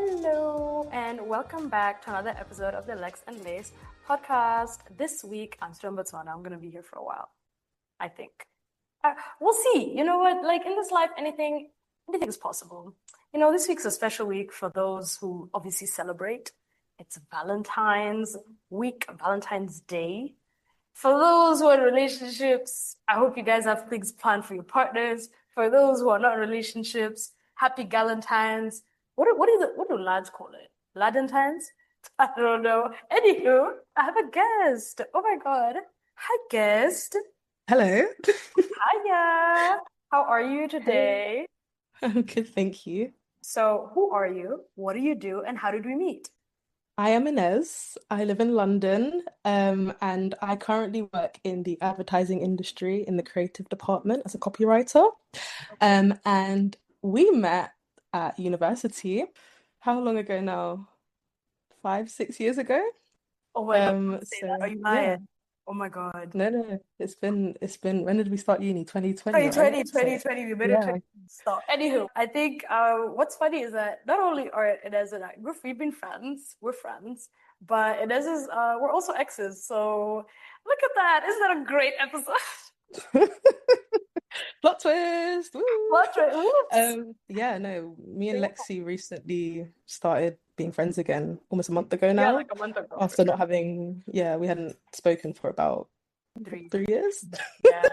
Hello, and welcome back to another episode of the Lex and Lace podcast. This week, I'm still in Botswana. I'm going to be here for a while, I think. We'll see. You know what? Like in this life, anything is possible. You know, this week's a special week for those who obviously celebrate. It's Valentine's week, Valentine's Day. For those who are in relationships, I hope you guys have things planned for your partners. For those who are not in relationships, happy Galentines. What do lads call it? Ladentines? I don't know. Anywho, I have a guest. Oh my God. Hi, guest. Hello. Hiya. How are you today? I'm good, thank you. So, who are you? What do you do? And how did we meet? I am Inés. I live in London, and I currently work in the advertising industry in the creative department as a copywriter. Okay. And we met at university. How long ago now? 5, 6 years ago. Oh my God, don't say that. Are So you yeah. lying? Oh my God. No. It's been when did we start uni? 2020, right? 2020, So 2020, we made it yeah. 20. Stop. Anywho, I think what's funny is that not only are Inez and I, we've been friends, we're friends, but Inez is, we're also exes. So look at that. Isn't that a great episode? Plot twist. Woo! Watch it. Whoops. Yeah, no, me and Lexi recently started being friends again almost a month ago Yeah, now. like a month ago for After not sure. having, yeah, we hadn't spoken for about 3 years. 3 years. Yeah.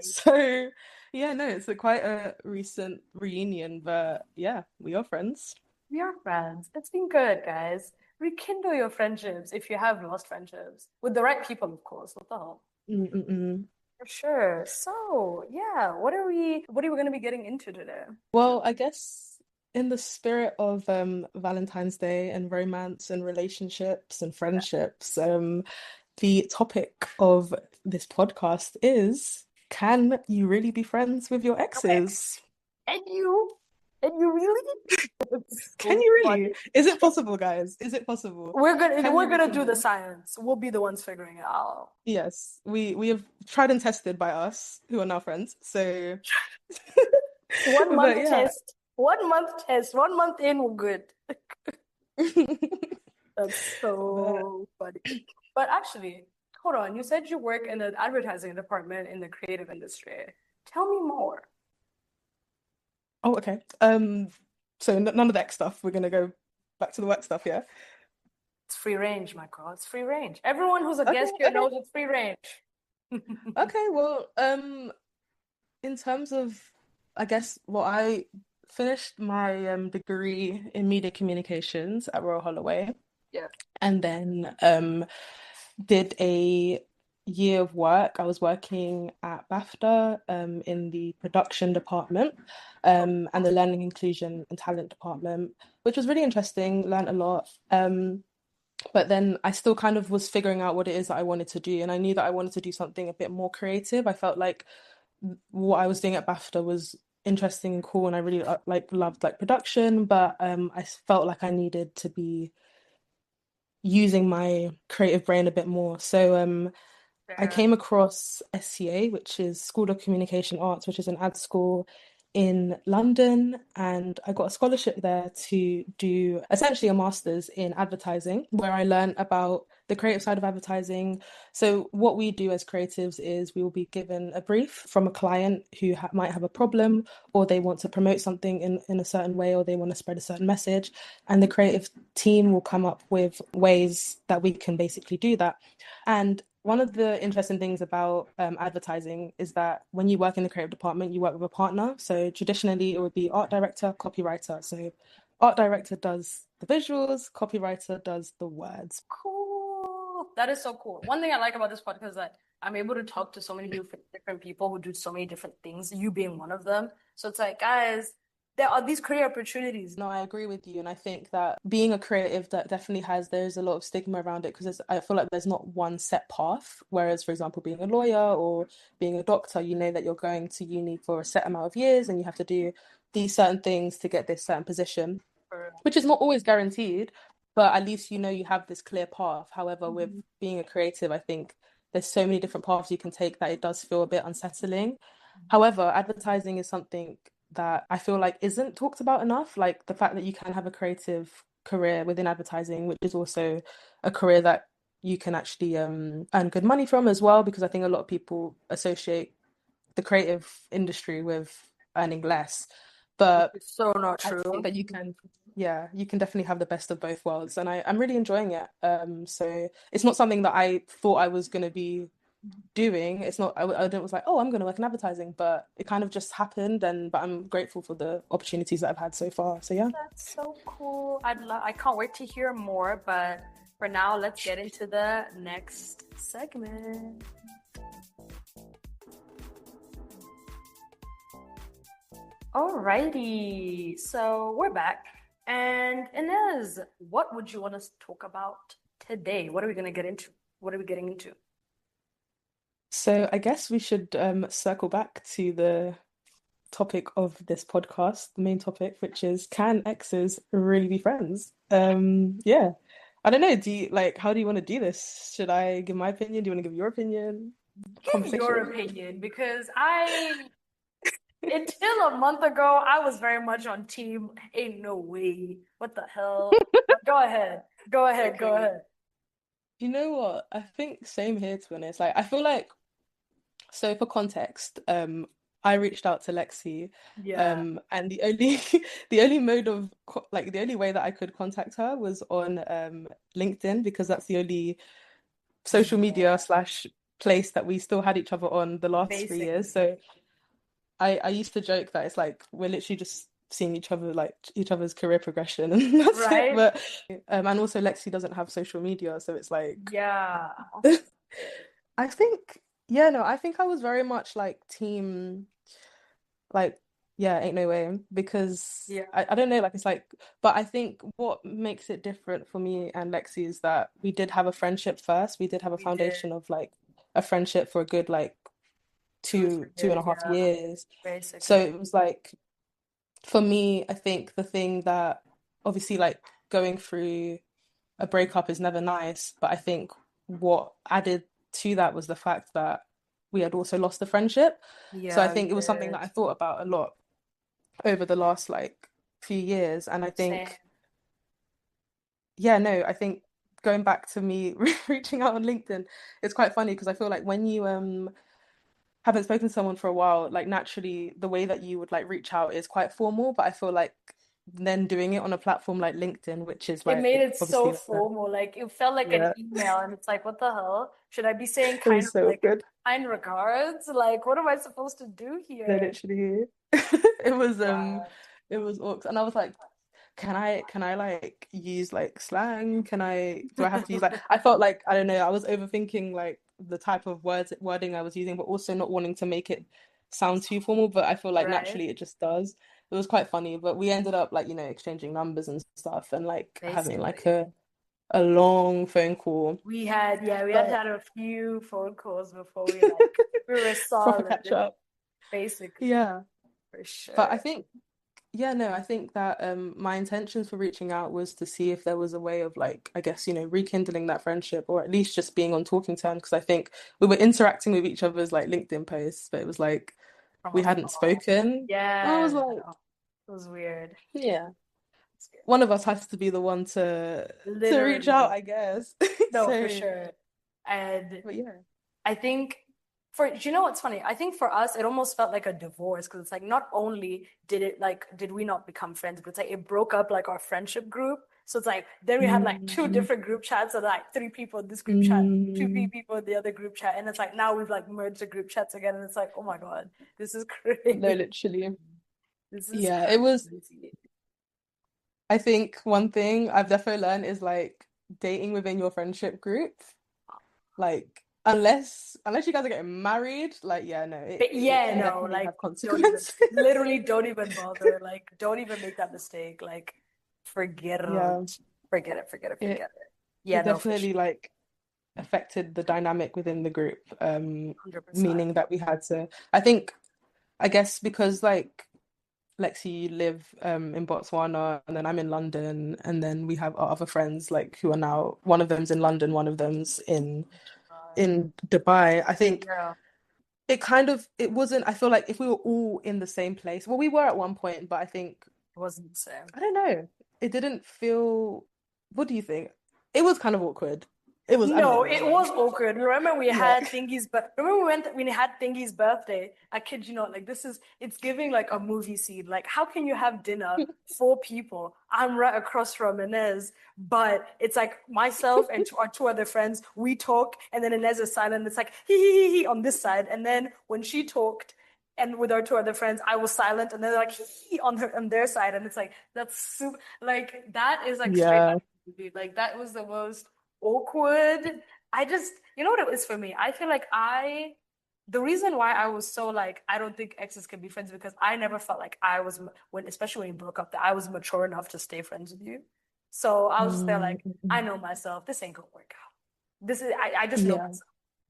So, yeah, no, it's quite a recent reunion, but yeah, we are friends. We are friends. It's been good, guys. Rekindle your friendships if you have lost friendships. With the right people, of course. What the hell? Mm-mm-mm. For sure. So, yeah, what are we going to be getting into today? Well, I guess in the spirit of Valentine's Day and romance and relationships and friendships, the topic of this podcast is, can you really be friends with your Your exes? ex. And you? And you really? It's Can so you funny. really? Is it possible, guys? Is it possible? Can We're you gonna do the rekindle? science. We'll be the ones figuring it out. Yes, we have tried and tested by us, who are now friends. So, 1 month but yeah. test. 1 month test. 1 month in, we're good. That's But so funny. But actually, hold on. You said you work in the advertising department in the creative industry. Tell me more. oh, okay. So none of the X stuff. We're gonna go back to the work stuff, yeah. It's free range, Michael. It's free range. Everyone who's a Okay, guest here okay, knows it's free range. okay. Well, in terms of, I guess, well, I finished my degree in media communications at Royal Holloway, Yeah. and then did a year of work. I was working at BAFTA in the production department and the learning, inclusion, and talent department, which was really interesting. Learned a lot. But then I still kind of was figuring out what it is that I wanted to do, and I knew that I wanted to do something a bit more creative. I felt like what I was doing at BAFTA was interesting and cool, and I really like loved like production, but I felt like I needed to be using my creative brain a bit more. So I Fair. came across SCA, which is School of Communication Arts, which is an ad school in London, and I got a scholarship there to do essentially a master's in advertising, where I learned about the creative side of advertising. So what we do as creatives is we will be given a brief from a client who might have a problem, or they want to promote something in a certain way, or they want to spread a certain message, and the creative team will come up with ways that we can basically do that. And one of the interesting things about advertising is that when you work in the creative department, you work with a partner. So traditionally, it would be art director, copywriter. So art director does the visuals, copywriter does the words. Cool. That is so cool. One thing I like about this podcast is that I'm able to talk to so many different people who do so many different things, you being one of them. So it's like, guys, there are these career opportunities. No, I agree with you. And I think that being a creative, that definitely there's a lot of stigma around it, because I feel like there's not one set path. Whereas, for example, being a lawyer or being a doctor, you know that you're going to uni for a set amount of years and you have to do these certain things to get this certain position, which is not always guaranteed, but at least you know you have this clear path. However, with Mhm. being a creative, I think there's so many different paths you can take that it does feel a bit unsettling. However, advertising is something that I feel like isn't talked about enough. Like the fact that you can have a creative career within advertising, which is also a career that you can actually earn good money from as well, because I think a lot of people associate the creative industry with earning less. But It's so not I think true. that yeah, you can definitely have the best of both worlds, and I'm really enjoying it. So it's not something that I thought I was going to be doing. It's not, I didn't was like, oh, I'm going to work in advertising, but it kind of just happened, and but I'm grateful for the opportunities that I've had so far. So yeah. That's so cool. I can't wait to hear more, but for now, let's get into the next segment. Alrighty, so we're back. And Inez, what would you want us to talk about today? What are we gonna get into? What are we getting into? So I guess we should circle back to the topic of this podcast, the main topic, which is can exes really be friends? Yeah. I don't know. Do you like how do you want to do this? Should I give my opinion? Do you want to give your opinion? Give your Conversation? opinion because until a month ago, I was very much on team. Ain't no way. What the hell? But go ahead. Go ahead. Go Okay. ahead. You know what? I think same here, to be honest. Like I feel like so for context, I reached out to Lexi, Yeah, and the only the only mode of like the only way that I could contact her was on LinkedIn, because that's the only social media yeah. slash place that we still had each other on the last 3 years. Basically, So I used to joke that it's like we're literally just seeing each other, like each other's career progression, and that's it. right? But and also Lexi doesn't have social media, so it's like Yeah. I think yeah, no, I think I was very much like team like yeah, ain't no way, because Yeah, I don't know, like it's like, but I think what makes it different for me and Lexi is that we did have a friendship first. We did have a we did foundation of like a friendship for a good like two, three two and a years. half Yeah, years. So basically. it was like for me, I think the thing that obviously like going through a breakup is never nice, but I think what added to that was the fact that we had also lost the friendship. So I Yeah, we think it was something that did. I thought about a lot over the last like few years. And I Same. think, yeah, no, I think going back to me reaching out on LinkedIn, it's quite funny because I feel like when you haven't spoken to someone for a while, like naturally the way that you would like reach out is quite formal, but I feel like then doing it on a platform like LinkedIn, which is It like made it so obviously formal. Like it felt like an yeah, email, and it's like, what the hell? Should I be saying it was so good. kind regards? Like, what am I supposed to do No, here? literally. It was Wow. awkward. And I was like, can I like use like slang? Do I have to use like I felt like I don't know, I was overthinking like the type of wording I was using, but also not wanting to make it sound too formal, but I feel like Right? naturally it just does. It was quite funny, but we ended up like, exchanging numbers and stuff and like having like Basically. a long phone call. We had But had a few phone calls before we were proper catch solid, up. basically, Yeah. for But I sure. think yeah, no, I think that my intentions for reaching out was to see if there was a way of like, I guess, rekindling that friendship, or at least just being on talking terms, because I think we were interacting with each other's like LinkedIn posts, but it was like From we hadn't afar. spoken. I Yeah, was like, it was weird. yeah, It's weird. one of us has to be the one to reach out, Literally. I guess. No, for So, sure. And but yeah. I think do you know what's funny? I think for us, it almost felt like a divorce because it's like not only did we not become friends, but it's like it broke up like our friendship group. So it's like then we had like two Mm, different group chats and like three people in this group chat, two mm, people in the other group chat. And it's like now we've like merged the group chats again. And it's like, oh my God, this is no, crazy. literally. This is Yeah, it was. crazy. I think one thing I've definitely learned is like dating within your friendship group. Like unless you guys are getting married, like yeah, no, But it yeah, can no, definitely like have literally consequences. don't even bother. Like, don't even make that mistake. Like, forget it. Yeah, Forget it, forget it, it forget it. Yeah, it no, for definitely sure. like affected the dynamic within the group, 100%. meaning that we had to, I think, I guess because like Lexi, you live in Botswana, and then I'm in London, and then we have our other friends like who are now, one of them's in London, one of them's in Dubai. I think Yeah. it wasn't, I feel like if we were all in the same place, well, we were at one point, but I think It wasn't the same. I don't know. It didn't feel. What do you think? It was kind of awkward. It was. I don't No, know. It was it fine. was awkward. Remember we Yeah. had Thingy's but remember we had Thingy's birthday. I kid you not, like it's giving like a movie scene. Like how can you have dinner, four people? I'm right across from Inez, but it's like myself and our two other friends, we talk, and then Inez is silent. It's like hee on this side. And then when she talked and with our two other friends, I was silent, and they're like hee on their side. And it's like that's super like that is like straight out Yeah. of the movie. Like that was the most awkward. I just, you know what it is for me? I feel like the reason why I was so like, I don't think exes can be friends because I never felt like I was, when, especially when you broke up, that I was mature enough to stay friends with you. So I was just there like, I Mm, know myself. This ain't gonna work out. I just know yeah. myself.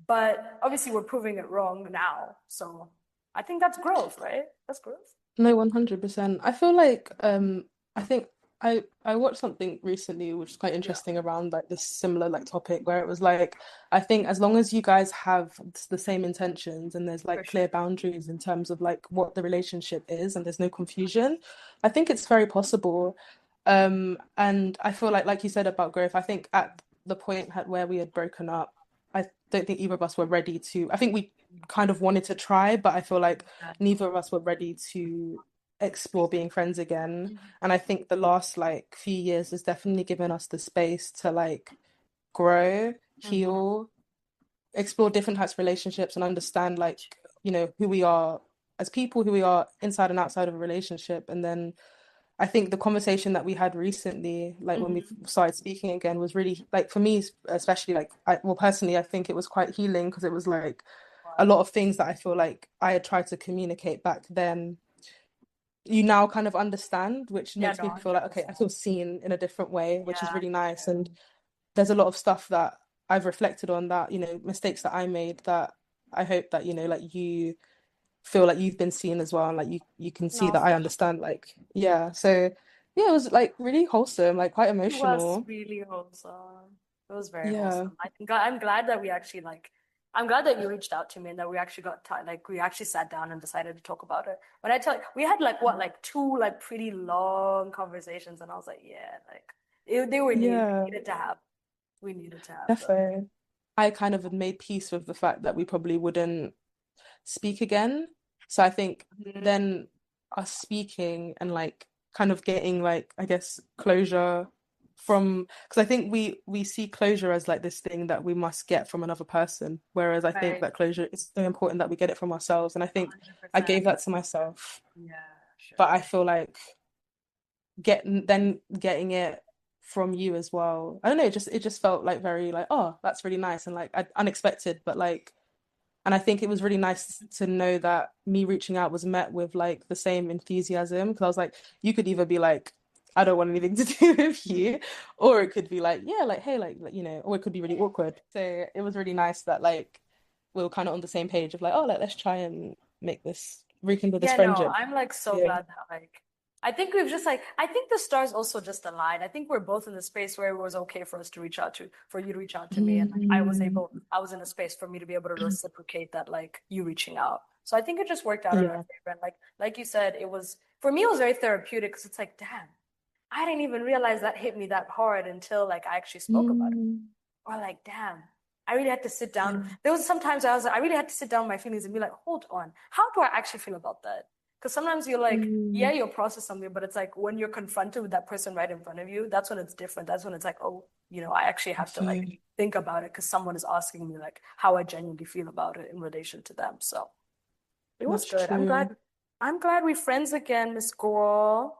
But obviously we're proving it wrong now. So I think that's growth, right? That's growth. No, 100%. I feel like I think I watched something recently which is quite Yeah, interesting around like this similar like topic where it was like I think as long as you guys have the same intentions and there's for like clear sure. boundaries in terms of like what the relationship is and there's no confusion, I think it's very possible. And I feel like you said about growth, I think at the point where we had broken up, I don't think either of us were ready to. I think we kind of wanted to try, but I feel like Yeah. neither of us were ready to explore being friends again. Mhm. And I think the last like few years has definitely given us the space to like grow, Mhm. heal, explore different types of relationships and understand like, who we are as people, who we are inside and outside of a relationship. And then I think the conversation that we had recently, like when we Mhm. started speaking again, was really like for me, especially like well, personally, I think it was quite healing because it was like a Wow. lot of things that I feel like I had tried to communicate back then, you now kind of understand, which Yeah, makes no, me feel like, okay, I 100%. feel seen in a different way, which is Yeah. really nice. And there's a lot of stuff that I've reflected on that, mistakes that I made that I hope that, like you feel like you've been seen as well. And like you can see No, that I understand, like, yeah. So yeah, it was like really wholesome, like quite it was emotional. really wholesome. It was very Yeah. wholesome. I think I'm glad that we actually like. I'm glad that you reached out to me and that we actually got time. Like we actually sat down and decided to talk about it. When I tell you, we had like what, like two like pretty long conversations, and I was like, yeah, like they were needed. We Yeah, needed to have. We needed to have them. definitely. I kind of had made peace with the fact that we probably wouldn't speak again. So I think Mhm. then us speaking and like kind of getting like I guess closure from because I think we see closure as like this thing that we must get from another person, whereas I think Right. that closure is so important that we get it from ourselves. And I think I 100%. gave that to myself, Yeah, sure. but I feel like getting it from you as well. I don't know, it just felt like very like, oh, that's really nice and like unexpected, but like and I think it was really nice to know that me reaching out was met with like the same enthusiasm because I was like, you could either be like, I don't want anything to do with you, or it could be like, yeah, like, hey, or it could be really awkward. So it was really nice that like we were kind of on the same page of like, oh, like let's try and make this rekindle this Yeah, no, friendship. I'm like so Yeah. glad that like I think we've just like I think the stars also just aligned. I think we're both in the space where it was okay for us to reach out to for you to reach out to me and like Mm, I was in a space for me to be able to reciprocate that like you reaching out. So I think it just worked out in our yeah. favor. And like you said, it was for me it was very therapeutic because it's like, damn, I didn't even realize that hit me that hard until like I actually spoke about it. Mm, Or like, damn, I really had to sit down. yeah. There was sometimes I was like, I really had to sit down with my feelings and be like, hold on, how do I actually feel about that? Because sometimes you're like, yeah, Mm, you'll process something, but it's like when you're confronted with that person right in front of you, that's when it's different. That's when it's like, oh, I actually have to like so think about it because someone is asking me like how I genuinely feel about it in relation to them. So it was that's good. true. I'm glad we're friends again, Miss Girl.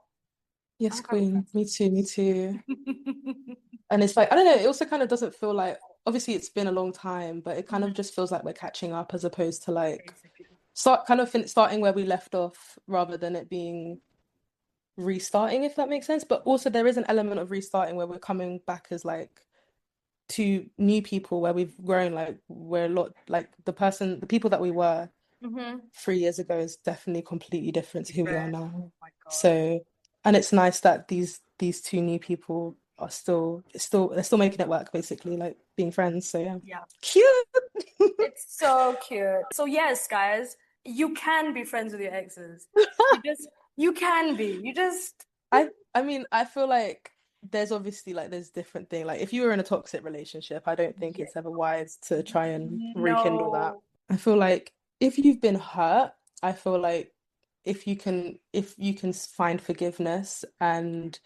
Yes, I'm glad we're Queen. friends Me too, me too. again. And it's like, I don't know, it also kind of doesn't feel like, obviously it's been a long time, but it kind of Mhm. just feels like we're catching up as opposed to like Basically. starting where we left off rather than it being restarting, if that makes sense. But also there is an element of restarting where we're coming back as like two new people where we've grown, like we're a lot like the people that we were Mm-hmm. 3 years ago is definitely completely different to who we are Different. now. Oh my God. So, and it's nice that these two new people are still they're still making it work, basically, like being friends. So yeah, Yeah. cute. It's so cute. So yes, guys, you can be friends with your exes. You just you can be. You just I mean, I feel like there's obviously like there's different thing. Like if you were in a toxic relationship, I don't think Yeah. it's ever wise to try and rekindle that. No, I feel like if you've been hurt, I feel like if you can find forgiveness and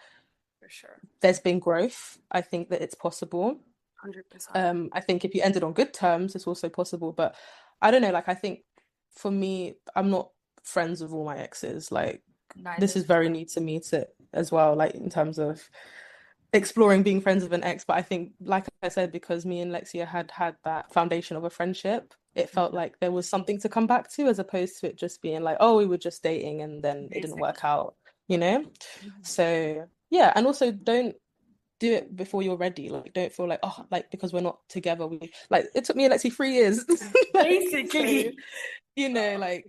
for sure. there's been growth, I think that it's possible. 100%. I think if you ended on good terms, it's also possible. But I don't know, like I think for me, I'm not friends with all my exes. Like this Neither. is very new to me to as well, like in terms of exploring being friends with an ex. But I think, like I said, because me and Lexia had that foundation of a friendship, it felt Yeah, like there was something to come back to as opposed to it just being like, oh, we were just dating and then it didn't work basically. out, you know? Mhm. So yeah, and also don't do it before you're ready. Like, don't feel like, oh, like because we're not together, we like it took me and Lexi 3 years. Like, so Basically. you know, like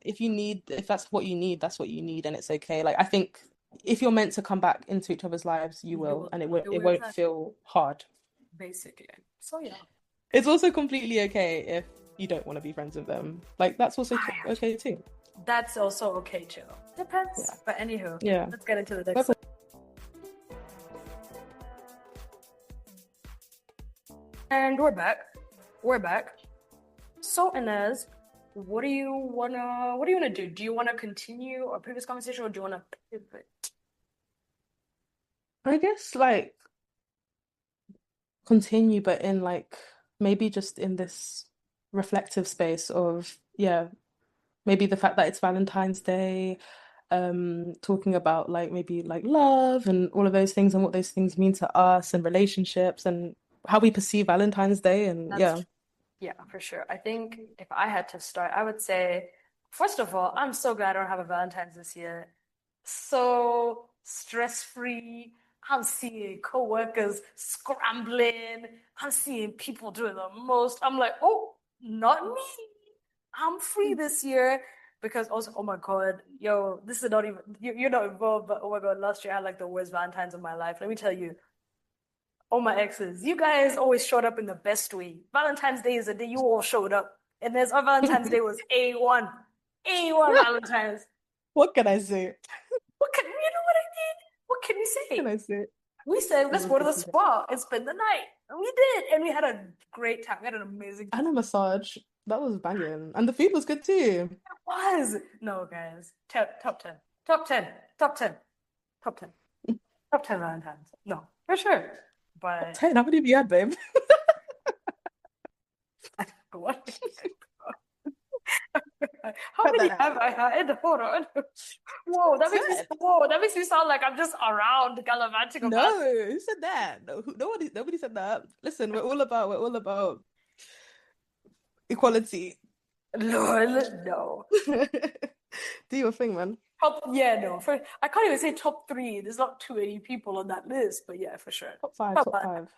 if you need, if that's what you need, that's what you need, and it's okay. Like, I think if you're meant to come back into each other's lives, you You will, will and do it it won't exactly. feel hard. Basically. So yeah. It's also completely okay if you don't want to be friends with them. Like, that's also I okay too. That's also okay too. Yeah. Depends. But anywho, Yeah. let's get into the next. But And we're back. We're back. So Inez, what do you wanna do? Do you wanna continue our previous conversation or do you wanna pivot? I guess like continue, but in like maybe just in this reflective space of, yeah, maybe the fact that it's Valentine's Day, talking about like maybe like love and all of those things and what those things mean to us and relationships and how we perceive Valentine's Day and That's yeah. true. Yeah, for sure. I think if I had to start, I would say, first of all, I'm so glad I don't have a Valentine's this year. So stress-free. I'm seeing coworkers scrambling. I'm seeing people doing the most. I'm like, oh, not me. I'm free this year because also, oh my God, yo, this is not even, you're not involved, but oh my God, last year I had like the worst Valentine's of my life. Let me tell you, oh my exes, you guys always showed up in the best way. Valentine's Day is the day you all showed up. And there's our Valentine's Day was A1. A1 Valentine's. What can I say? You know what I did? What can we What can say? I say? We said, It let's was go to good the to hear. spa and spend the night. And we did. And we had a great time. We had an amazing And time. a massage. That was banging. And the food was good too. It was. No, guys. Top 10. Top 10. Top 10. Top 10. Top 10 Valentine's. No, for sure. But 10, how many have you had, babe? what? How Cut many that have out. I had? Hold on. 10. Whoa, that makes me sound like I'm just around gallivanting No, about. who said that? No, nobody said that. Listen, we're all about equality. Lol, no. Do your thing, man. Yeah, no. I can't even say top three. There's not too many people on that list, but yeah, for sure. Top five, Top top five,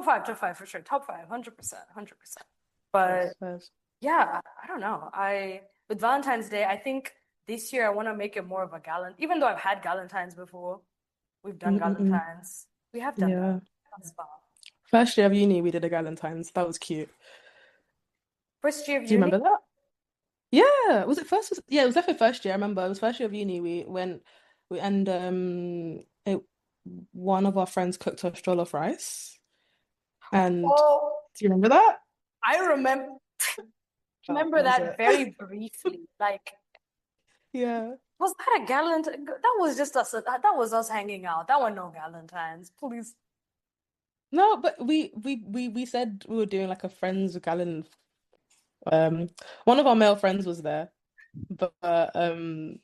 five. top five for sure. Top five, 100%, 100%. But First, first. yeah, I don't know. With Valentine's Day, I think this year I want to make it more of a gallant. Even though I've had Galentines before, we've done Mm-mm-mm. Galentines. We have done Yeah. Galentines spa. First year of uni, we did a Valentine's. That was cute. First year of Do you uni. remember that? Yeah. Was it first? Yeah, it was definitely first year. I remember it was first year of uni. We went, we and one of our friends cooked us jollof rice. And Oh, do you remember that? I That remember was that it. very briefly. Like, Yeah. was that a gallant? That was just us. That was us hanging out. That was no Galentines. Please. No, but we said we were doing like a friends gallon. One of our male friends was there, but I mean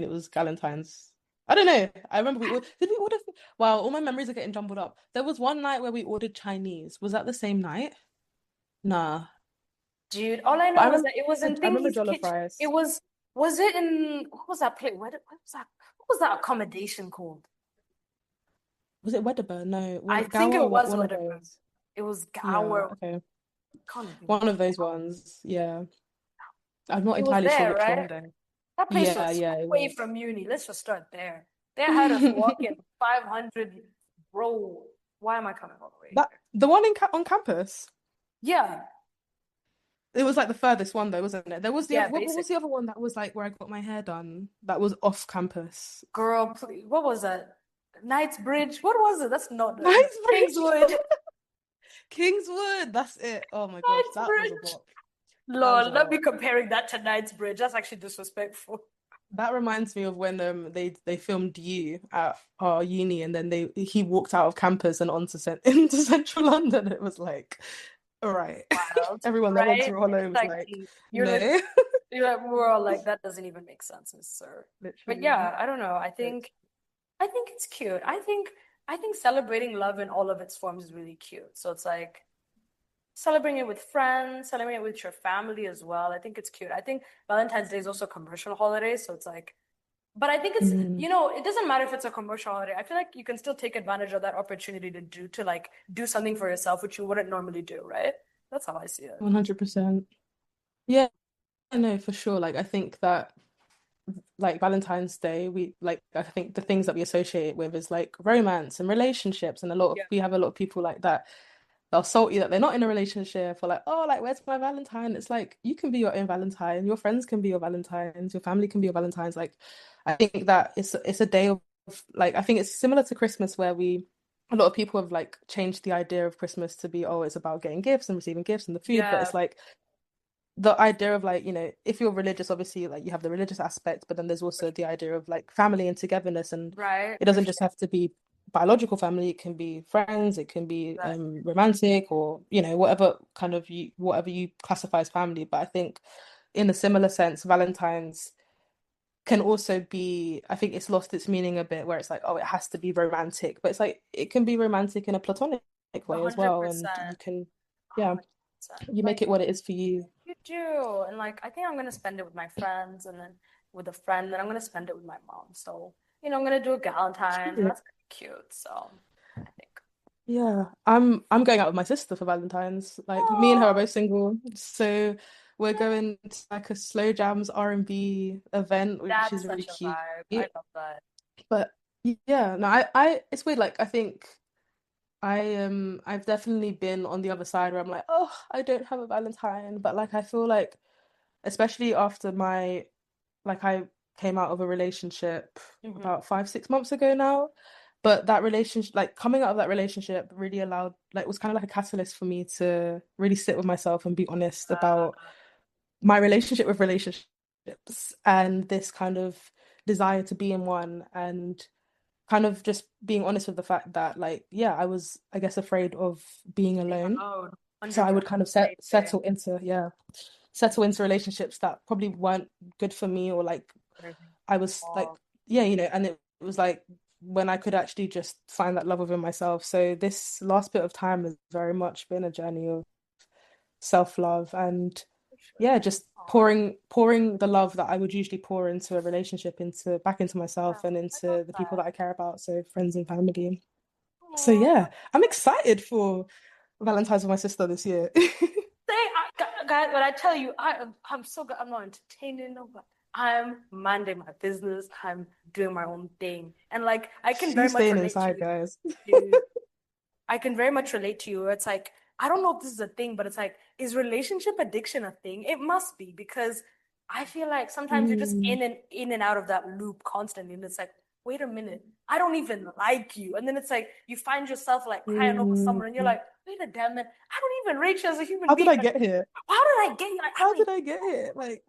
it was Galentine's. I don't know. I remember did we order? Wow, all my memories are getting jumbled up. There was one night where we ordered Chinese. Was that the same night? Nah, Dude, all I but know is that it was in I remember Thingy's jollof kitchen. rice. Was it in, what was that place? What was that accommodation called? Was it Wedderburn? No, was I it think Gower? it was One of Wedderburn. those. It was Yeah, Gower. okay. Can't even. One of those ones. Yeah, I'm not It was entirely sure there, which right? one though. That place Yeah, was yeah, it away was. from uni. Let's just start there. They had us walking 500. Bro, why am I coming all the way That here? the one in on campus. Yeah, It was like the furthest one though, wasn't it? There was the Yeah, other, what was the basically. other one that was like where I got my hair done? That was off campus. Girl, please, what was that? Knightsbridge? What was it? That's not the no, Knightsbridge. Kingswood. Kingswood. That's it. Oh my gosh, that was a Knightsbridge. bop. That was Lord, a not be bop. comparing that to Knightsbridge. That's actually disrespectful. That reminds me of when they filmed You at our uni and then he walked out of campus and onto into central London. It was like, all right. Wild, Everyone that went right? to Rollo was Like like, you're like no. we're all like that doesn't even make sense, Miss Sir. But Literally. yeah, I don't know. I think it's cute. I think celebrating love in all of its forms is really cute. So it's like celebrating it with friends, celebrating it with your family as well. I think it's cute. I think Valentine's Day is also a commercial holiday, so it's like, but I think it's, Mm, it doesn't matter if it's a commercial holiday. I feel like you can still take advantage of that opportunity to like do something for yourself, which you wouldn't normally do, right? That's how I see it. 100%. Yeah, no, for sure. Like I think that like Valentine's Day, I think the things that we associate it with is like romance and relationships, and Yeah. we have a lot of people like that. They'll salt you that they're not in a relationship or like, oh, like where's my Valentine? It's like you can be your own Valentine, your friends can be your Valentines, your family can be your Valentines. Like I think that it's a day of like I think it's similar to Christmas where we a lot of people have like changed the idea of Christmas to be, oh, it's about getting gifts and receiving gifts and the food, but Yeah. it's like the idea of like, if you're religious, obviously like you have the religious aspect, but then there's also the idea of like family and togetherness, and Right. it For doesn't just sure. have to be biological family, it can be friends, it can be That. romantic, or whatever you classify as family. But I think in a similar sense, Valentine's can also be, I think it's lost its meaning a bit where it's like, oh, it has to be romantic, but it's like it can be romantic in a platonic A way as hundred well, and percent. you can, A yeah, hundred percent. you make Like it what it is for you. you do. And like I think I'm gonna spend it with my friends and then with a friend, then I'm gonna spend it with my mom. So, I'm gonna do a Valentine's and that's gonna be cute. So I think. Yeah, I'm going out with my sister for Valentine's. Like me and her are Oh, both single, so we're going to like a slow jams R&B event, which that's is really such a cute. vibe. I love that. But yeah, no, I it's weird. Like I think I've definitely been on the other side where I'm like, oh, I don't have a Valentine, but like I feel like especially after I came out of a relationship Hmm. about 5, 6 months ago now. But that relationship, like coming out of that relationship, really allowed, like, was kind of like a catalyst for me to really sit with myself and be honest about my relationship with relationships and this kind of desire to be in one, and kind of just being honest with the fact that, like, yeah, I was, I guess, afraid of being Being alone. alone. So I 100%. would kind of Same, same. settle into relationships that probably weren't good for me, or like I was like, Oh, yeah, and it was like when I could actually just find that love within myself. So this last bit of time has very much been a journey of self-love, and for yeah, sure. just Oh, pouring the love that I would usually pour into a relationship into back into yeah. myself and I love into the people that. that I care about, so friends and family. So Oh, yeah, I'm excited for Valentine's with my sister this year. guys, when I tell you, I'm so good. I'm not entertaining nobody. I'm minding my business. I'm doing my own thing, and like I can very She's much staying relate to inside, you, guys. dude. I can very much relate to you. It's like, I don't know if this is a thing, but it's like, is relationship addiction a thing? It must be because I feel like sometimes you're just Mm, in and out of that loop constantly. And it's like, wait a minute, I don't even like you. And then it's like you find yourself like crying over someone and you're mm. like, wait a damn minute, I don't even rate you as a human How did being. I Like, get here? how did I get you? Like, I How don't even did I get here? Like,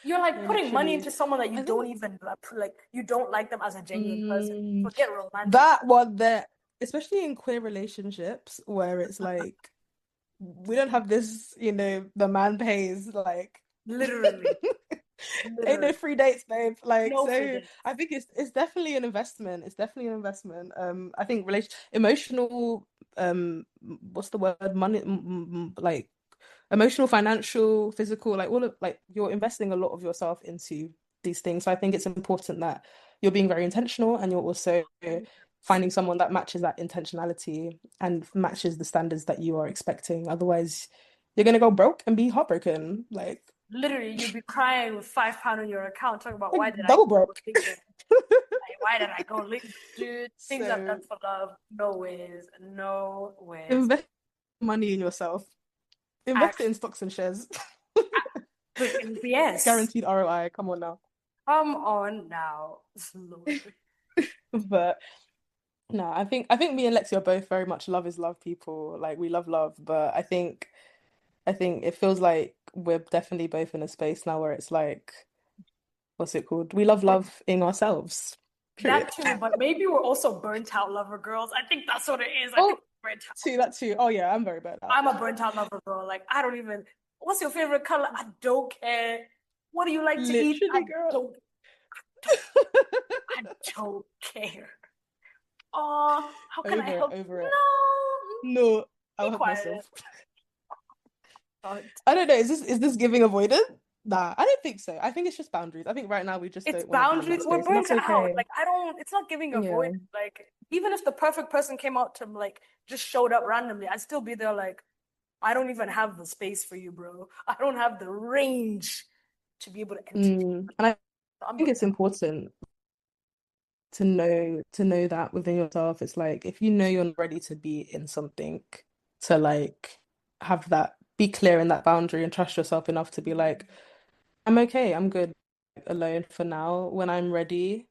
you're like no, putting money literally. into someone that you I don't think even like you don't like them as a genuine person. mm, Forget romantic. that one there, especially in queer relationships where it's like we don't have this, the man pays, like Literally. ain't no Literally. free dates, babe. Like, No free so dates. I think it's definitely an investment. It's definitely an investment. I think emotional, what's the word? Money, like emotional, financial, physical, like all of like you're investing a lot of yourself into these things. So I think it's important that you're being very intentional and you're also finding someone that matches that intentionality and matches the standards that you are expecting. Otherwise, you're gonna go broke and be heartbroken, Literally, you'd be crying with £5 on your account, talking about like why did I double go broke. link them? Like, why did I go link? Dude, things I've done So for love, no ways, no ways. invest money in yourself. Invest it in Actually, stocks and shares. freaking yes. Guaranteed ROI. Come on now. Come on now, Lord. But no, I think me and Lexi are both very much love is love people. Like we love, but I think it feels like we're definitely both in a space now where it's like, what's it called? We love But loving ourselves. that Period. too, but maybe we're also burnt out lover girls. I think that's what it is. I think Oh, we're burnt out. that too. Oh yeah, I'm very bad at I'm a burnt out lover girl. Like I don't even. What's your favorite color? I don't care. What do you like to eat? literally, girl. Don't, I don't care. Oh, how can I Over it, help? over it. No, No, be I'll help quiet. myself. Oh, I don't know. Is this giving avoidant? Nah, I don't think so. I think it's just boundaries. I think right now we just it's don't want to be in that boundaries. We're space, and burnt that's out. okay. Like I don't. It's not giving a void. Yeah. Like even if the perfect person came out to like just showed up randomly, I'd still be there. Like I don't even have the space for you, bro. I don't have the range to be able to entertain. And I I'm think burnt it's important to know that within yourself. It's like if you know you're not ready to be in something, to like have that, be clear in that boundary and trust yourself enough to be like, I'm okay, I'm good alone for now. When I'm ready,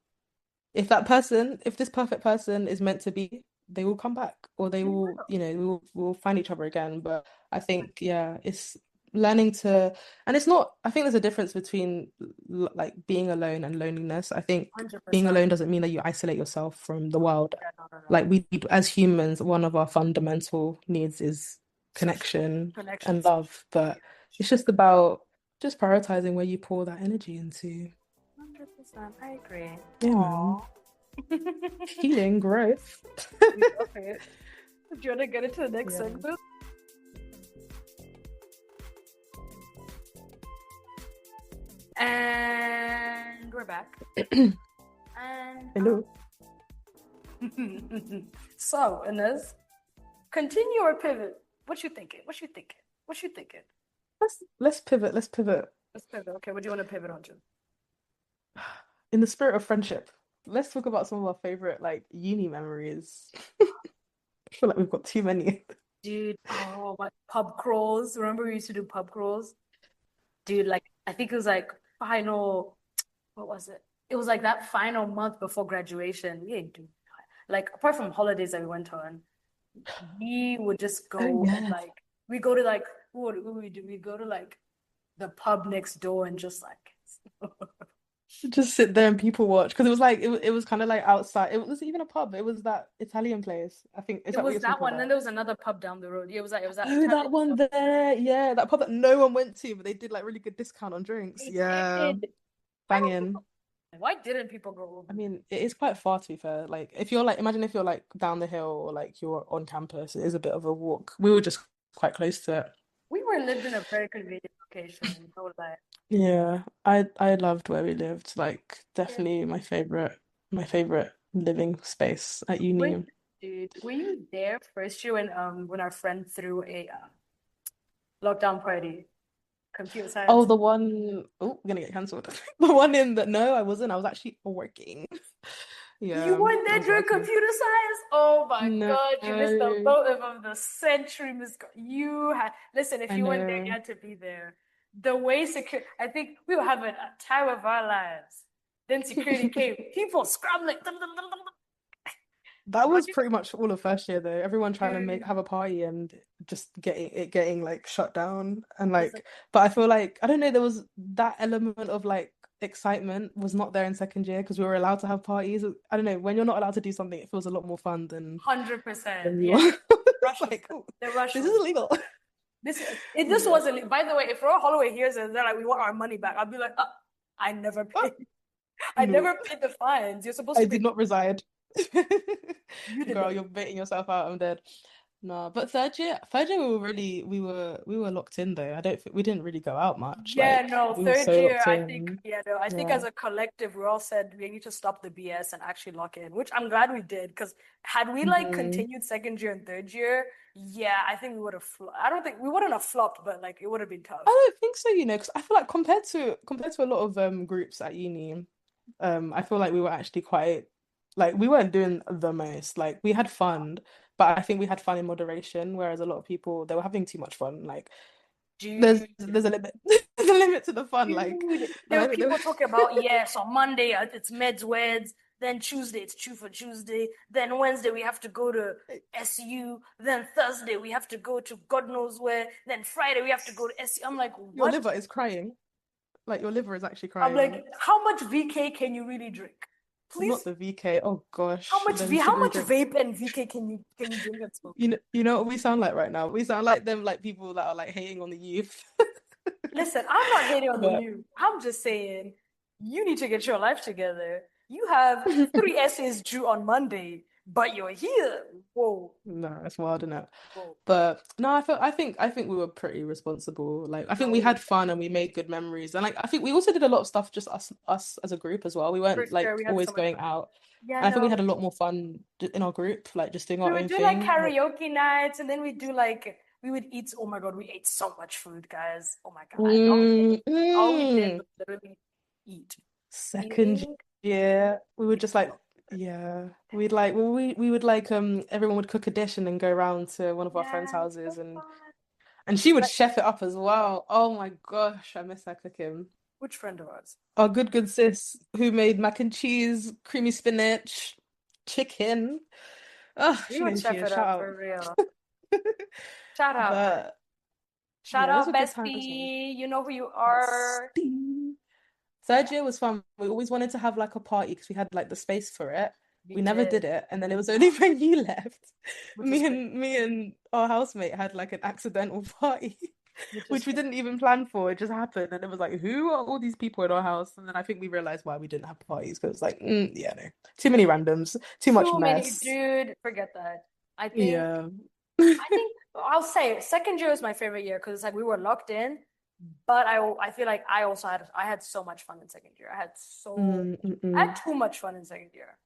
if this perfect person is meant to be, they will come back or they will, we'll find each other again. But I think, yeah, it's learning to, and it's not, I think there's a difference between like being alone and loneliness. I think being 100%. alone doesn't mean that you isolate yourself from the world. Yeah, no, no, no. Like we need, as humans, one of our fundamental needs is Social connection and connections. love. But it's just about just prioritizing where you pour that energy into. 100%. I agree. Yeah, man. Aww. Healing, growth. We love it. Do you want to get into the next Yeah. segment? And we're back. And Hello. so, Inés, continue or pivot? What you thinking? What you thinking? What you thinking? Let's pivot. Let's pivot. Let's pivot. Okay, what do you want to pivot onto? In the spirit of friendship, let's talk about some of our favorite like uni memories. I feel like we've got too many. Dude, oh, my pub crawls. Remember we used to do pub crawls? Dude, like, I think it was like final, what was it? It was like that final month before graduation. We didn't do, like, apart from holidays that we went on, we would just Oh go and yeah. like, we go to like, what would we do? We go to like the pub next door and just like, Just sit there and people watch because it was like it was kind of like outside. It was even a pub. It was that Italian place. I think is it that what was you're that talking one. Then about? there was another pub down the road. Yeah, it was that Oh, Italian that one pub. there. Yeah, that pub that no one went to, but they did like really good discount on drinks. They Yeah, did. Why don't banging. people, why didn't people go I over? mean, it is quite far to be fair. Like, if you're like, imagine if you're like down the hill or like you're on campus, it is a bit of a walk. We were just quite close to it. We were lived in a very convenient location. No lie. Yeah, I loved where we lived. Like, Yeah. definitely my favorite living space at Wait, uni. dude, were you there first year when our friend threw a lockdown party? Computer Oh, science. the one, oh, we're gonna get cancelled. The one in the, no, I wasn't. I was actually working. You Yeah, weren't I there was during working. computer science? Oh my No, God, you missed the I motive of the century, Miss. You had, listen, if you weren't there, you know. had to be there. The way secure, I think we were having a time of our lives. Then security came, people scrambling. That was Roger, pretty much all of first year though. Everyone trying to make dude, have a party and just getting like shut down and listen, like, but I feel like I don't know, there was that element of like excitement was not there in second year because we were allowed to have parties. I don't know, when you're not allowed to do something, it feels a lot more fun than 100%. when you Yeah, are. rush It's was like, oh, the rush this is was illegal. this Yeah. wasn't. By the way, if Royal Holloway hears it, they're like, we want our money back. I'll be like, I never Oh, paid. I no, never paid the fines. You're supposed I to pay. did not reside. You did Girl, not. you're baiting yourself out. I'm dead. No, but third year we were locked in though. I don't think we didn't really go out much. Yeah, Like no, we were third so year, locked I think, in. yeah, no, I think Yeah. as a collective, we all said we need to stop the BS and actually lock in, which I'm glad we did. Because had we like Mhm. continued second year and third year, yeah, I think we would have, I don't think we wouldn't have flopped, but like it would have been I tough. don't think so, because I feel like compared to a lot of groups at uni, I feel like we were actually quite like we weren't doing the most. Like we had fun, but I think we had fun in moderation, whereas a lot of people they were having too much fun. Like Dude. there's a limit. There's a limit to the fun. Dude, there And were I think people talking about, yes, on Monday it's meds weds, then Tuesday it's true for Tuesday, then Wednesday we have to go to SU, then Thursday we have to go to God knows where, then Friday we have to go to SU. I'm like, your what? liver is crying. Like your liver is actually I'm crying. like, how much VK can you really drink? Not Please, the VK. Oh gosh, them how sugary much drinks. vape and VK can you drink and smoke? You know what we sound like right now? We sound like them like people that are like hating on the youth. Listen, I'm not hating on the But you. I'm just saying you need to get your life together. You have three essays due on Monday, but you're here. Whoa, no, it's wild enough. whoa. But no, I think we were pretty responsible. Like I think No, we we were had fun and we made good memories. And like I think we also did a lot of stuff just us as a group as well. We for weren't sure. like We had always so much going fun. out. Yeah, And I think we no. had a lot more fun in our group, like just doing We our would own do like thing. Like karaoke nights, and then we do like we would eat. Oh my God, we ate so much food, guys. Oh my God, mm, all we did mm. was literally eat, Second eating. year, we would Yeah, just like no. yeah, we'd like well, we would like everyone would cook a dish and then go around to one of our friends' Yeah, houses so fun. and she would But chef it up as well. Oh my gosh, I miss her cooking. which friend of ours? Our good sis who made mac and cheese, creamy spinach, chicken. Oh, We she would knows who she chef is. it Shout up out. for real. Shout out, friend. But Shout yeah, those out, were good times, man. bestie. You know who you Yes. are. Third year was fun. We always wanted to have like a party because we had like the space for it. We We never did, did it, and then it was only when you left. which is crazy. Me and our housemate had like an accidental party, Which is which we crazy. didn't even plan for. It just happened, and it was like, who are all these people in our house? And then I think we realized why we didn't have parties because it's like, yeah, no, too many randoms, too much Too many, mess. dude. Forget that. I think Yeah. I think I'll say second year is my favorite year because it's like we were locked in, but I feel like I had so much fun in second year. I had Mm. too much fun in second year.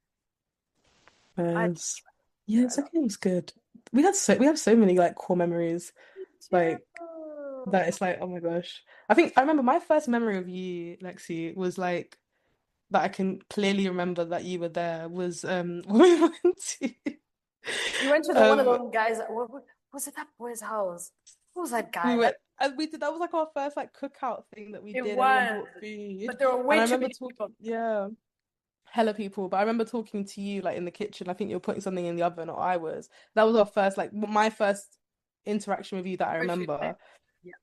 I had too Yes. much fun in Yeah, second year. second was good. We have so many like core memories. Me Like too. that it's like, oh my gosh. I think I remember my first memory of you, Lexi, was like that I can clearly remember that you were there was when we went to We went to the one of um those guys. What was it? That boy's house. Who was that we guy? That went and we did that was like our first like cookout thing that we it did. Everyone was, brought food. but there were And way I too remember many talking people. yeah, hella people, but I remember talking to you like in the kitchen. I think you were putting something in the oven or I was. That was our first like my first interaction with you that I First food time. remember. Yeah,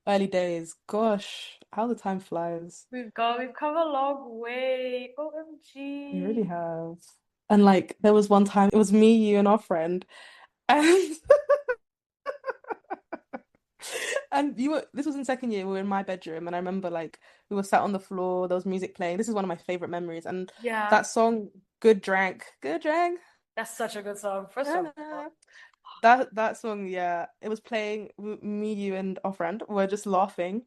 Early days. Gosh, how the time flies. we've come a long way. We really OMG. have. And like there was one time it was me, you, and our friend, and and you were this was in second year, we were in my bedroom, and I remember like we were sat on the floor, there was music playing. This is one of my favorite memories. And Yeah, that song, Good Drank, Good Drank, that's such a good song. First na, of all, na. That song, yeah, it was playing me, you, and our friend were just laughing.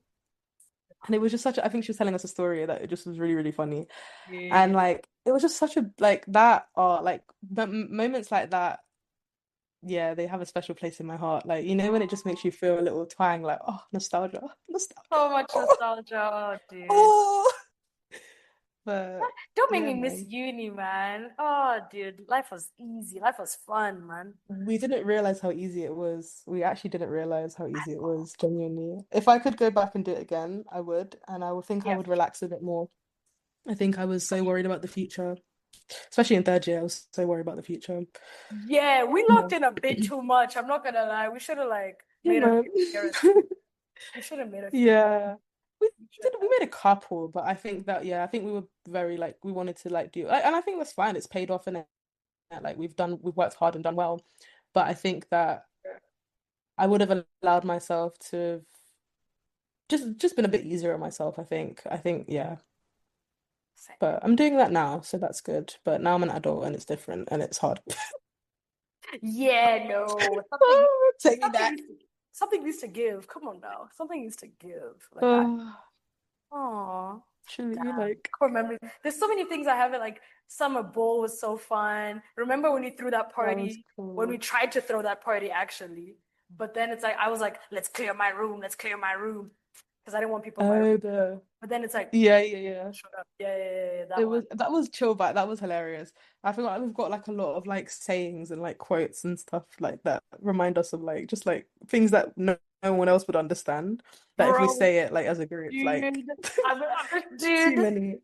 And it was just such a, I think she was telling us a story that it just was really, really funny. And yeah. like it was just such a like that are like moments like that, yeah, they have a special place in my heart. Like, you know, when it just makes you feel a little twang, like, oh, nostalgia, nostalgia. So much Oh, nostalgia, oh, dude. oh. But Don't make yeah, me miss man. uni, man. Oh, dude, life was easy. Life was fun, man. We didn't realize how easy it was. We actually didn't realize how easy it was, genuinely. If I could go back and do it again, I would. And I would think I Yeah, would relax a bit more. I think I was so worried about the future, especially in third year. I was so worried about the future. yeah, we Yeah, locked in a bit too much. I'm not gonna lie. We should have like yeah, made a man. few years. We should have made a few. Yeah. We We should we made a couple, but I think that yeah, I think we were very like we wanted to like do like, and I think that's fine. It's paid off in it. Like we've worked hard and done well. But I think that have. I would have allowed myself to have just been a bit easier on myself, I think. I think yeah. Same. But I'm doing that now, so that's good. But now I'm an adult and it's different and it's hard. Yeah, no. Oh, take me Something back. needs to, something needs to give. Come on now. Something needs to give. Like I Oh, oh actually, damn. like Core memories. There's so many things I haven't like summer bowl was so fun. Remember when we threw that that was party? When we cool. tried to throw that party actually. But then it's like I was like, let's clear my room, let's clear my room. Because I didn't want people in my room. Oh, the But then it's like yeah. shut up. Yeah, It that one. was that was chill back. That was hilarious. I feel like we've got like a lot of like sayings and like quotes and stuff like that remind us of like just like things that no no one else would understand. That if we Bro, say it like as a group, like dude, too dude. many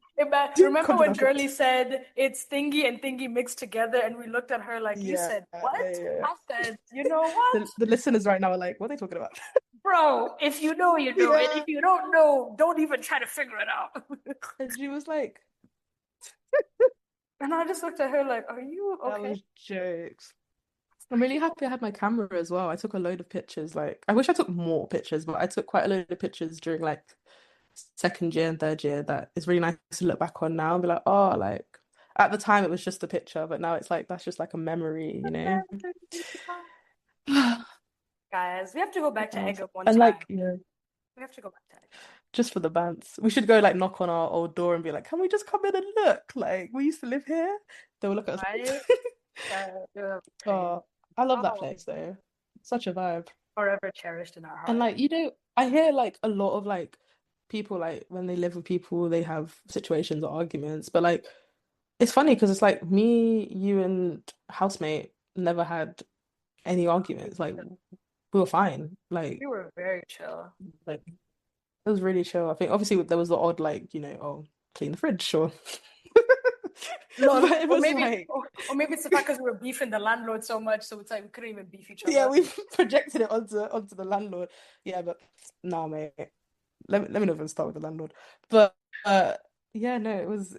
Remember when controversial. Girly said it's thingy and thingy mixed together, and we looked at her like, "You Yeah, said yeah, what?" yeah. I said, "You know what, The listeners right now are like, what are they talking about? bro? If you know, you know, and Yeah. if you don't know, don't even try to figure it out." And she was like, And I just looked at her like, "Are you that okay?" was jokes. I'm really happy I had my camera as well. I took a load of pictures. Like, I wish I took more pictures, but I took quite a load of pictures during like second year and third year that is really nice to look back on now and be like, oh, like at the time it was just a picture, but now it's like that's just like a memory, you know? Guys, we have to go back to God. egg up one And time. like, yeah, We have to go back to egg up. just for the bands. We should go like knock on our old door and be like, can we just come in and look? Like, we used to live here. They will look at us Right? like, Crazy. oh, I love that Oh, place though. Such a vibe. forever cherished in our And heart. like, you know, I hear like a lot of like people like when they live with people, they have situations or arguments, but like it's funny because it's like me, you, and housemate never had any arguments. Like we were fine. We were very chill. Like it was really chill. I think obviously there was the odd like, you know, oh, clean the fridge, sure. Lol. But it was like, Or maybe it's the fact because we were beefing the landlord so much, so it's like we couldn't even beef each yeah, other. we projected it onto the landlord. Yeah, but nah, mate. Let me not even start with the landlord. But yeah, no, it was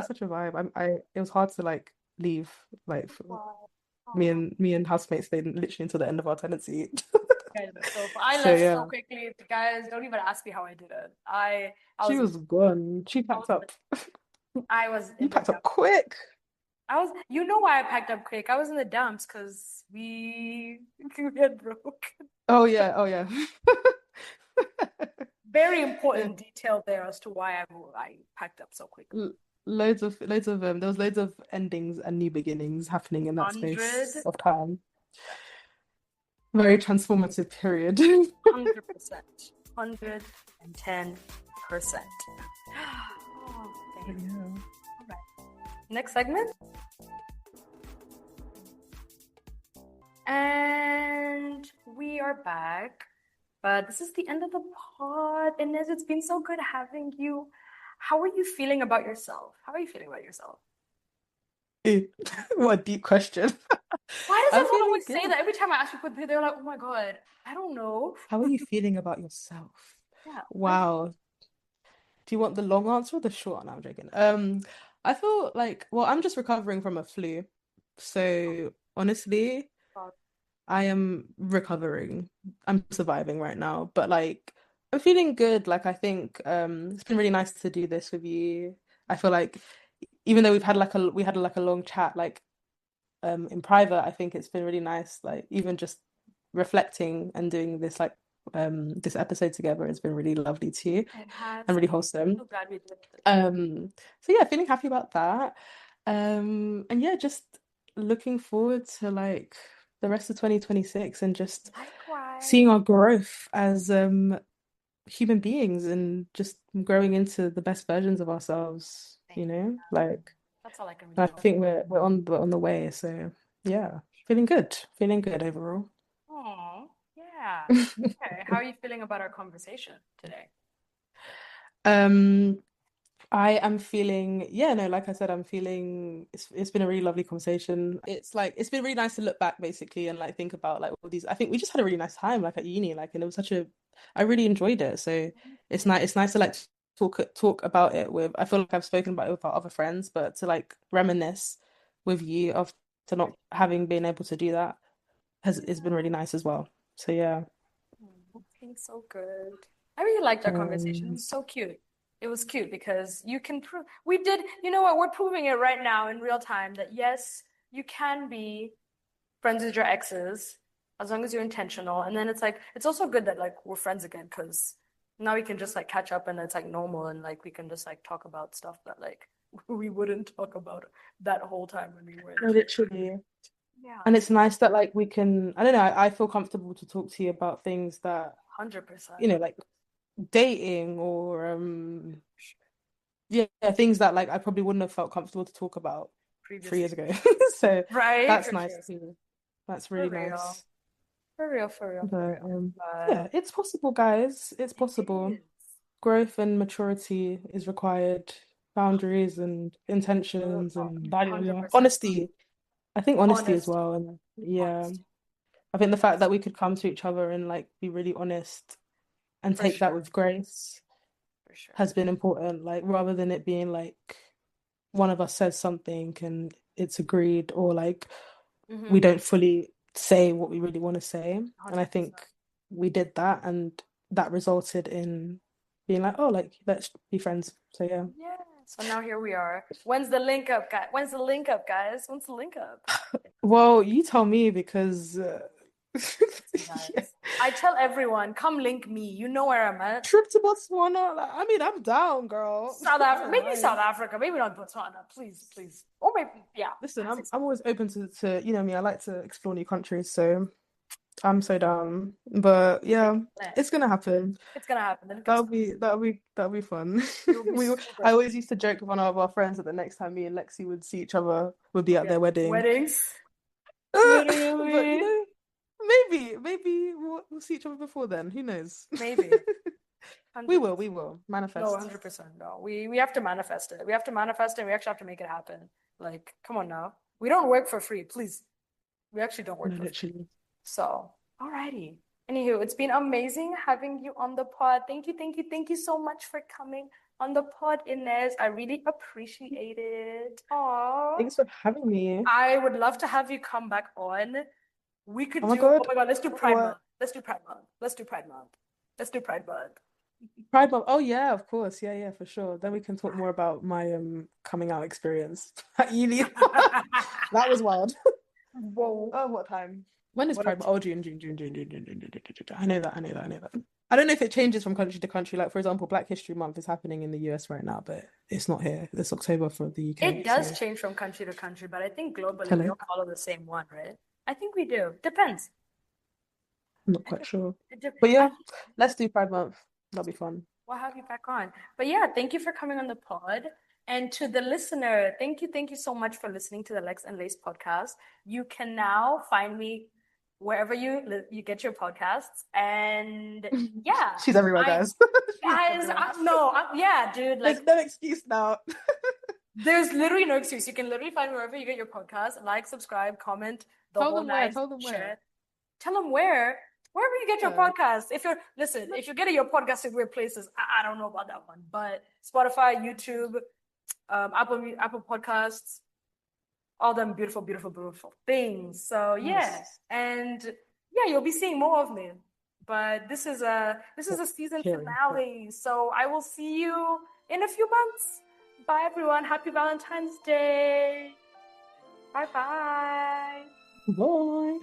such a vibe. I it was hard to like leave. Like for Wow. Aw. me and housemates stayed literally until the end of our tenancy. Guys, so I So left so yeah, quickly. Guys, don't even ask me how I did it. I she was in was gone. She I packed was in up. I was You in the packed up dumps. quick. I was, you know why I packed up quick? I was in the dumps because we had broke. Oh yeah, oh yeah. Very Uh, important detail there as to why I packed up so quickly. l- loads of there was loads of endings and new beginnings happening in that space 100, of time. Very transformative period. 100%, 110%. Oh, damn. Yeah. All right. Next segment. And we are back. But this is the end of the pod. Inez, it's been so good having you. How are you feeling about yourself? How are you feeling about yourself? What a deep question. Why does I'm everyone feeling always say good. that? Every time I ask people, they're like, oh my God, I don't know. How are you feeling about yourself? Yeah. Wow. Do you want the long answer or the short? No, I'm joking. I feel like, well, I'm just recovering from a flu. So honestly, Oh, I am recovering. I'm surviving right now, but like I'm feeling good. Like I think it's been really nice to do this with you. I feel like even though we had like a long chat like in private, I think it's been really nice. Like even just reflecting and doing this like this episode together has been really lovely too it has. and really I'm wholesome. so glad we did this. So yeah, feeling happy about that. And yeah, just looking forward to like the rest of 2026 and just Likewise. seeing our growth as human beings and just growing into the best versions of ourselves, Thank you you. know? Like That's all I can really I hope think for. we're on the way. So yeah, feeling good. Feeling good overall. Oh, yeah. Okay. How are you feeling about our conversation today? Um I am feeling, yeah, no, like I said, I'm feeling it's been a really lovely conversation. It's like it's been really nice to look back basically and like think about like all these. I think we just had a really nice time like at uni, like and it was such a I really enjoyed it. So it's nice to like talk about it with I feel like I've spoken about it with our other friends, but to like reminisce with you after not having been able to do that has been really nice as well. So yeah. It's so good. I really liked our conversation. It Um was so cute. It was cute because you can prove we did, you know what, we're proving it right now in real time that yes, you can be friends with your exes as long as you're intentional. And then it's like it's also good that like we're friends again because now we can just like catch up and it's like normal and like we can just like talk about stuff that like we wouldn't talk about that whole time when we no, weren't. literally. Yeah, And it's it's nice that like we can, I don't know, I feel comfortable to talk to you about things that, 100% like dating or yeah, things that like I probably wouldn't have felt comfortable to talk about 3 years previously. ago. So Right? that's For nice sure. too. That's For really real. nice. For real, for real, for But real. yeah, But it's possible, guys. It's it possible. is. Growth and maturity is required. Boundaries and intentions and blah, blah, blah. 100%. Honesty. I think honesty as Honesty. well. And yeah, Honesty. I think the fact that Honesty. we could come to each other and like be really honest and For take that sure. with grace For sure. has been important. Like rather than it being like one of us says something and it's agreed, or like we Mm-hmm. don't fully say what we really want to say. And I 100%. think we did that, and that resulted in being like, oh, like let's be friends. So yeah. Yeah. So now here we are. When's the link up, guys? When's the link up, guys? When's the link up? Well, you tell me because Listen, yeah. guys. I tell everyone, come link me. You know where I'm at. Trip to Botswana. Like, I mean, I'm down, girl. South I Africa, don't maybe South mind. Africa, maybe not Botswana. Please, please, or maybe yeah. Listen, That's I'm always open to you know me. I like to explore new countries, so I'm so down. But make yeah, it plan. it's gonna happen. It's gonna happen. Then it gets That'll be fun. it will be We super I fun. always used to joke with one of our friends that the next time me and Lexi would see each other would be We'll at be their at wedding. weddings, But you literally. know, maybe we'll see each other before then. Who knows? Maybe We 100%. will, we will No, manifest. 100%. No, we have to manifest it. We have to manifest it. And we actually have to make it happen. Like, come on now. We don't work for free, please. We actually don't No, work for free. literally. So, alrighty. Anywho, it's been amazing having you on the pod. Thank you, thank you, thank you so much for coming on the pod, Inez. I really appreciate it. Aww. Thanks for having me. I would love to have you come back on. We Oh could my do, oh God. my God, let's do Pride What? Month. Let's do Pride Month. Let's do Pride Month. Let's do Pride Month. Pride Month. Oh yeah, of course. Yeah, yeah, for sure. Then we can talk more about my coming out experience at uni. That was wild. Whoa. Oh, what time? When is What a Pride Month? Oh, June. I know that. I don't know if it changes from country to country. Like, for example, Black History Month is happening in the US right now, but it's not here. It's October for the It UK. does So, change from country to country, but I think globally we hello. all follow the same one, right? I think we do. Depends. I'm not It, quite sure. it, de- But I yeah, let's do Pride Month. That'll be fun. We'll have you back on. But yeah, thank you for coming on the pod. And to the listener, thank you so much for listening to the Lex and Lace podcast. You can now find me wherever you get your podcasts. And yeah, She's everywhere, I guys. She's guys, everywhere. no, yeah, dude, There's like no excuse now. there's literally no excuse. You can literally find wherever you get your podcast, like, subscribe, comment, the Tell whole them where. nine, Tell them where. share. Tell them wherever you get your Yeah. podcast. If you're getting your podcast in weird places, I don't know about that one, but Spotify, YouTube, Apple Podcasts, all them beautiful, beautiful, beautiful things. So yeah, Yes. and yeah, you'll be seeing more of me. But this is a season Hearing. finale, so I will see you in a few months. Bye everyone. Happy Valentine's Day. Bye bye. Bye.